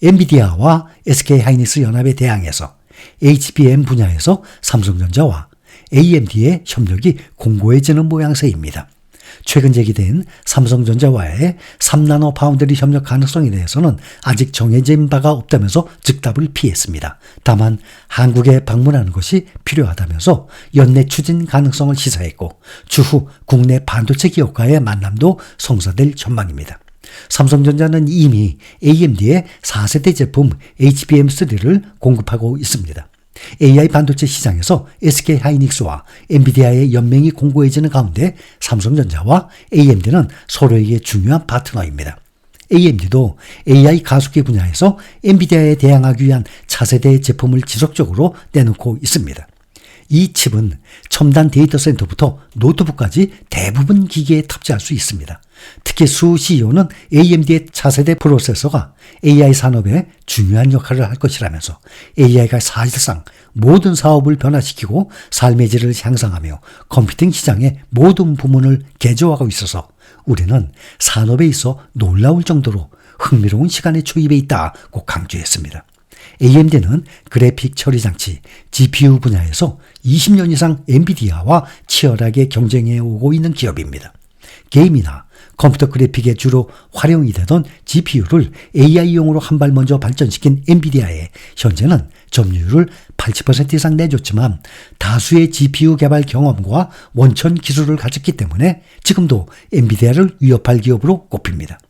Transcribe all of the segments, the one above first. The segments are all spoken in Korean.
엔비디아와 SK하이닉스 연합에 대항해서 HBM 분야에서 삼성전자와 AMD의 협력이 공고해지는 모양새입니다. 최근 제기된 삼성전자와의 3나노 파운드리 협력 가능성에 대해서는 아직 정해진 바가 없다면서 즉답을 피했습니다. 다만 한국에 방문하는 것이 필요하다면서 연내 추진 가능성을 시사했고 추후 국내 반도체 기업과의 만남도 성사될 전망입니다. 삼성전자는 이미 AMD의 4세대 제품 HBM3를 공급하고 있습니다. AI 반도체 시장에서 SK하이닉스와 엔비디아의 연맹이 공고해지는 가운데 삼성전자와 AMD는 서로에게 중요한 파트너입니다. AMD도 AI 가속기 분야에서 엔비디아에 대항하기 위한 차세대 제품을 지속적으로 내놓고 있습니다. 이 칩은 첨단 데이터 센터부터 노트북까지 대부분 기기에 탑재할 수 있습니다. 특히 수 CEO는 AMD의 차세대 프로세서가 AI 산업에 중요한 역할을 할 것이라면서 AI가 사실상 모든 사업을 변화시키고 삶의 질을 향상하며 컴퓨팅 시장의 모든 부문을 개조하고 있어서 우리는 산업에 있어 놀라울 정도로 흥미로운 시간에 초입해 있다고 강조했습니다. AMD는 그래픽 처리 장치, GPU 분야에서 20년 이상 엔비디아와 치열하게 경쟁해 오고 있는 기업입니다. 게임이나 컴퓨터 그래픽에 주로 활용이 되던 GPU를 AI용으로 한 발 먼저 발전시킨 엔비디아에 현재는 점유율을 80% 이상 내줬지만 다수의 GPU 개발 경험과 원천 기술을 가졌기 때문에 지금도 엔비디아를 위협할 기업으로 꼽힙니다.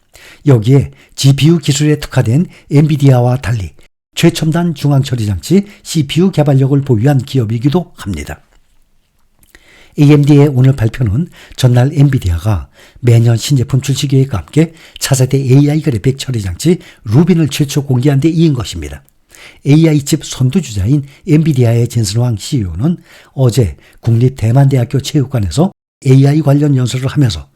여기에 GPU 기술에 특화된 엔비디아와 달리 최첨단 중앙처리장치 CPU 개발력을 보유한 기업이기도 합니다. AMD의 오늘 발표는 전날 엔비디아가 매년 신제품 출시 계획과 함께 차세대 AI 그래픽 처리장치 루빈을 최초 공개한 데 이은 것입니다. AI 칩 선두주자인 엔비디아의 진슨황 CEO는 어제 국립대만대학교 체육관에서 AI 관련 연설을 하면서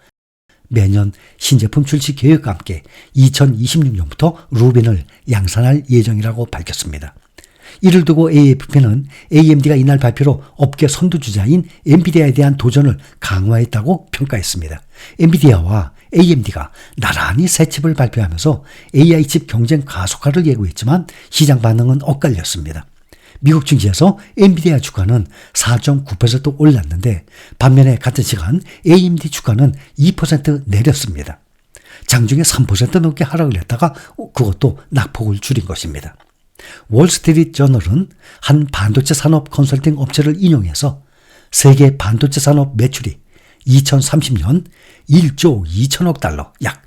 매년 신제품 출시 계획과 함께 2026년부터 루빈을 양산할 예정이라고 밝혔습니다. 이를 두고 AFP는 AMD가 이날 발표로 업계 선두주자인 엔비디아에 대한 도전을 강화했다고 평가했습니다. 엔비디아와 AMD가 나란히 새 칩을 발표하면서 AI 칩 경쟁 가속화를 예고했지만 시장 반응은 엇갈렸습니다. 미국 증시에서 엔비디아 주가는 4.9% 올랐는데 반면에 같은 시간 AMD 주가는 2% 내렸습니다. 장중에 3% 넘게 하락을 했다가 그것도 낙폭을 줄인 것입니다. 월스트리트 저널은 한 반도체 산업 컨설팅 업체를 인용해서 세계 반도체 산업 매출이 2030년 1조 2천억 달러, 약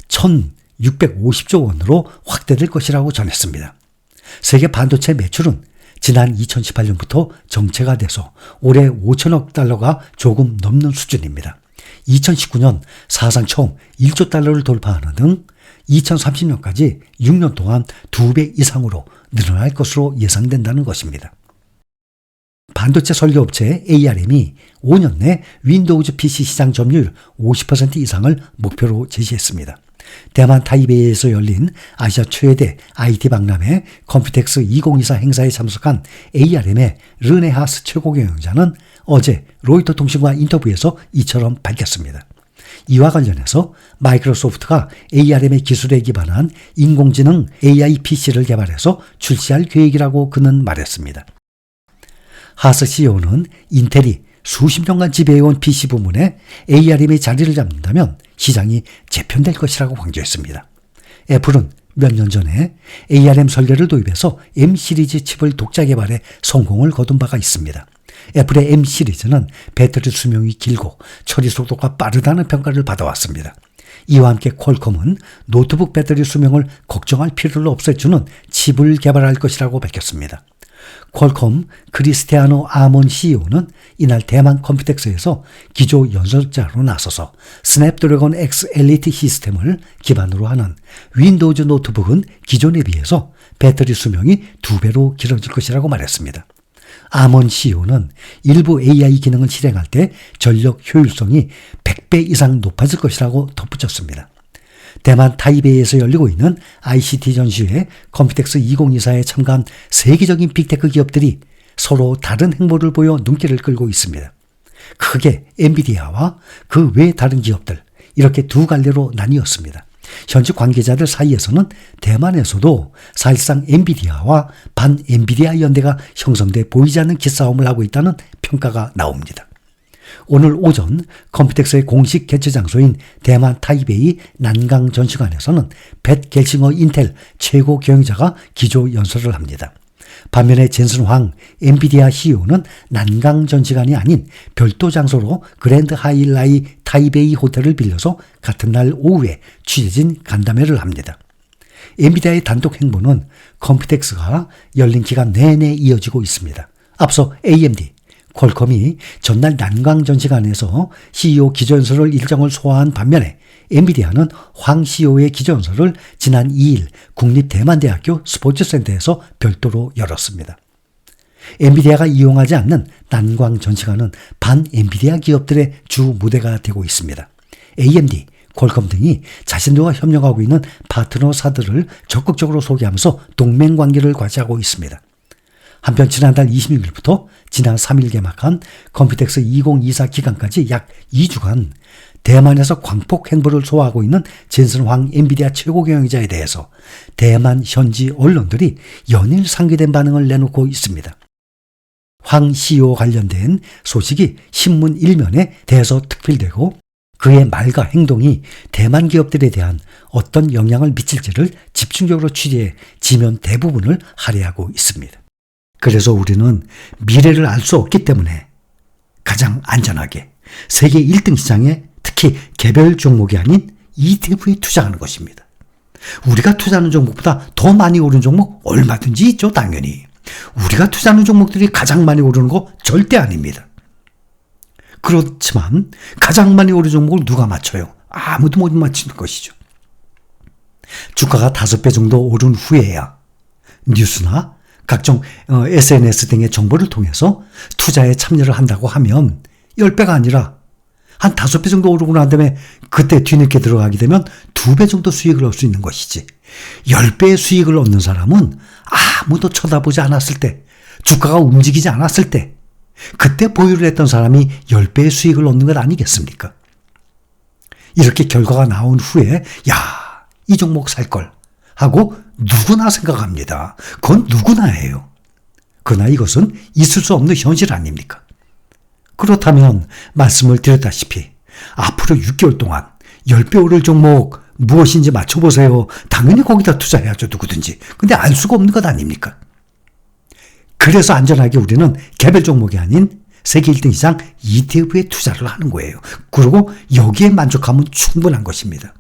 1,650조 원으로 확대될 것이라고 전했습니다. 세계 반도체 매출은 지난 2018년부터 정체가 돼서 올해 5천억 달러가 조금 넘는 수준입니다. 2019년 사상 처음 1조 달러를 돌파하는 등 2030년까지 6년 동안 2배 이상으로 늘어날 것으로 예상된다는 것입니다. 반도체 설계업체 ARM이 5년 내 윈도우즈 PC 시장 점유율 50% 이상을 목표로 제시했습니다. 대만 타이베이에서 열린 아시아 최대 IT 박람회 컴퓨텍스 2024 행사에 참석한 ARM의 르네하스 최고 경영자는 어제 로이터 통신과 인터뷰에서 이처럼 밝혔습니다. 이와 관련해서 마이크로소프트가 ARM의 기술에 기반한 인공지능 AI PC를 개발해서 출시할 계획이라고 그는 말했습니다. 하스 CEO는 인텔이 수십 년간 지배해온 PC 부문에 ARM이 자리를 잡는다면 시장이 재편될 것이라고 강조했습니다. 애플은 몇 년 전에 ARM 설계를 도입해서 M 시리즈 칩을 독자 개발해 성공을 거둔 바가 있습니다. 애플의 M 시리즈는 배터리 수명이 길고 처리 속도가 빠르다는 평가를 받아왔습니다. 이와 함께 퀄컴은 노트북 배터리 수명을 걱정할 필요를 없애주는 칩을 개발할 것이라고 밝혔습니다. 퀄컴 크리스티아노 아몬 CEO는 이날 대만 컴퓨텍스에서 기조 연설자로 나서서 스냅드래곤 X 엘리트 시스템을 기반으로 하는 윈도우즈 노트북은 기존에 비해서 배터리 수명이 2배로 길어질 것이라고 말했습니다. 아몬 CEO는 일부 AI 기능을 실행할 때 전력 효율성이 100배 이상 높아질 것이라고 덧붙였습니다. 대만 타이베이에서 열리고 있는 ICT 전시회 컴퓨텍스 2024에 참가한 세계적인 빅테크 기업들이 서로 다른 행보를 보여 눈길을 끌고 있습니다. 크게 엔비디아와 그 외 다른 기업들, 이렇게 두 갈래로 나뉘었습니다. 현지 관계자들 사이에서는 대만에서도 사실상 엔비디아와 반 엔비디아 연대가 형성돼 보이지 않는 기싸움을 하고 있다는 평가가 나옵니다. 오늘 오전 컴퓨텍스의 공식 개최 장소인 대만 타이베이 난강 전시관에서는 팻 겔싱어 인텔 최고 경영자가 기조 연설을 합니다. 반면에 젠슨 황 엔비디아 CEO는 난강 전시관이 아닌 별도 장소로 그랜드 하일라이 타이베이 호텔을 빌려서 같은 날 오후에 취재진 간담회를 합니다. 엔비디아의 단독 행보는 컴퓨텍스가 열린 기간 내내 이어지고 있습니다. 앞서 AMD, 퀄컴이 전날 난강 전시관에서 CEO 기조연설을 일정을 소화한 반면에 엔비디아는 황 CEO의 기조연설을 지난 2일 국립대만대학교 스포츠센터에서 별도로 열었습니다. 엔비디아가 이용하지 않는 난강 전시관은 반 엔비디아 기업들의 주 무대가 되고 있습니다. AMD, 퀄컴 등이 자신들과 협력하고 있는 파트너사들을 적극적으로 소개하면서 동맹관계를 과시하고 있습니다. 한편 지난달 26일부터 지난 3일 개막한 컴퓨텍스 2024 기간까지 약 2주간 대만에서 광폭 행보를 소화하고 있는 젠슨 황 엔비디아 최고 경영자에 대해서 대만 현지 언론들이 연일 상기된 반응을 내놓고 있습니다. 황 CEO 관련된 소식이 신문 일면에 대서특필되고 그의 말과 행동이 대만 기업들에 대한 어떤 영향을 미칠지를 집중적으로 취재해 지면 대부분을 할애하고 있습니다. 그래서 우리는 미래를 알 수 없기 때문에 가장 안전하게 세계 1등 시장에 특히 개별 종목이 아닌 ETF에 투자하는 것입니다. 우리가 투자하는 종목보다 더 많이 오른 종목 얼마든지 있죠, 당연히. 우리가 투자하는 종목들이 가장 많이 오르는 거 절대 아닙니다. 그렇지만 가장 많이 오른 종목을 누가 맞춰요? 아무도 못 맞히는 것이죠. 주가가 5배 정도 오른 후에야 뉴스나 각종 SNS 등의 정보를 통해서 투자에 참여를 한다고 하면 10배가 아니라 한 5배 정도 오르고 난 다음에 그때 뒤늦게 들어가게 되면 2배 정도 수익을 얻을 수 있는 것이지. 10배의 수익을 얻는 사람은 아무도 쳐다보지 않았을 때, 주가가 움직이지 않았을 때, 그때 보유를 했던 사람이 10배의 수익을 얻는 것 아니겠습니까? 이렇게 결과가 나온 후에 야, 이 종목 살 걸 하고 누구나 생각합니다. 그건 누구나 해요. 그러나 이것은 있을 수 없는 현실 아닙니까? 그렇다면 말씀을 드렸다시피 앞으로 6개월 동안 10배 오를 종목 무엇인지 맞춰보세요. 당연히 거기다 투자해야죠, 누구든지. 근데 알 수가 없는 것 아닙니까? 그래서 안전하게 우리는 개별 종목이 아닌 세계 1등 이상 ETF에 투자를 하는 거예요. 그리고 여기에 만족하면 충분한 것입니다.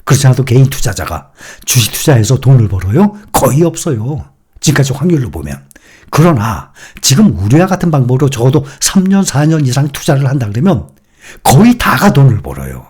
그렇지 않아도 개인 투자자가 주식 투자해서 돈을 벌어요? 거의 없어요. 지금까지 확률로 보면. 그러나 지금 우리와 같은 방법으로 적어도 3년, 4년 이상 투자를 한다 그러면 거의 다가 돈을 벌어요.